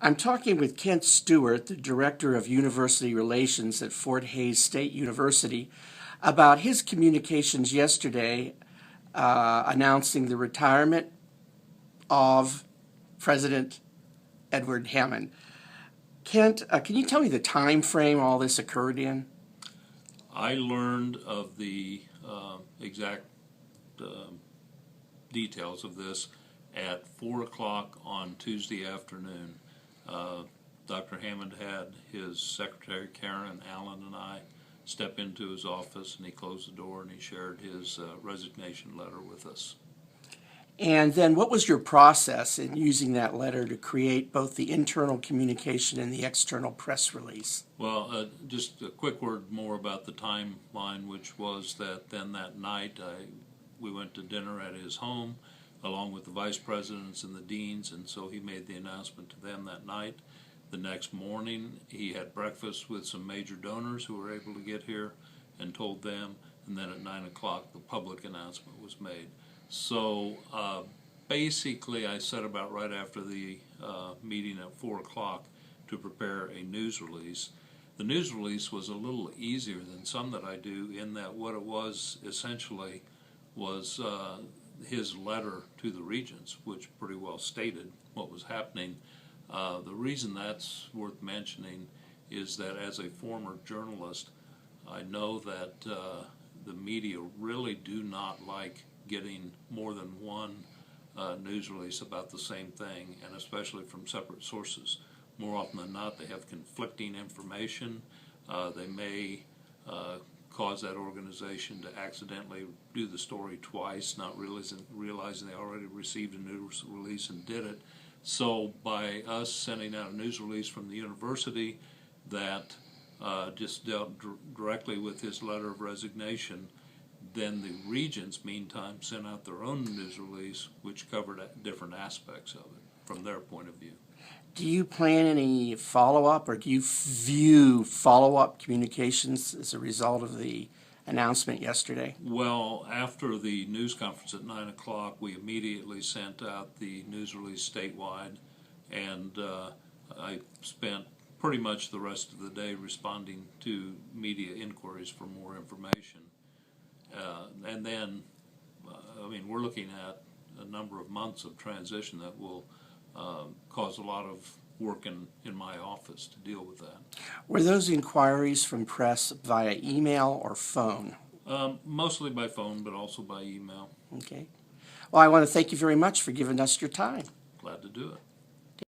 I'm talking with Kent Steward, the Director of University Relations at Fort Hays State University, about his communications yesterday announcing the retirement of President Edward Hammond. Kent, can you tell me the time frame all this occurred in? I learned of the exact details of this at 4 o'clock on Tuesday afternoon. Dr. Hammond had his secretary Karen, Allen, and I step into his office, and he closed the door and he shared his resignation letter with us. And then what was your process in using that letter to create both the internal communication and the external press release? Well, just a quick word more about the timeline, which was that then that night we went to dinner at his home along with the vice presidents and the deans, and so he made the announcement to them that night. The next morning he had breakfast with some major donors who were able to get here and told them, and then at 9 o'clock the public announcement was made. So basically I set about right after the meeting at 4 o'clock to prepare a news release. The news release was a little easier than some that I do, in that what it was essentially was his letter to the regents, which pretty well stated what was happening. The reason that's worth mentioning is that as a former journalist, I know that the media really do not like getting more than one news release about the same thing, and especially from separate sources. More often than not, they have conflicting information. They may cause that organization to accidentally do the story twice, not realizing they already received a news release and did it. So by us sending out a news release from the university that just dealt directly with his letter of resignation, then the regents, meantime, sent out their own news release, which covered different aspects of it from their point of view. Do you plan any follow-up, or do you view follow-up communications as a result of the announcement yesterday? Well, after the news conference at 9 o'clock, we immediately sent out the news release statewide, and I spent pretty much the rest of the day responding to media inquiries for more information. And then, I mean, we're looking at a number of months of transition that will cause a lot of work in my office to deal with that. Were those inquiries from press via email or phone? Mostly by phone, but also by email. Okay. Well, I want to thank you very much for giving us your time. Glad to do it.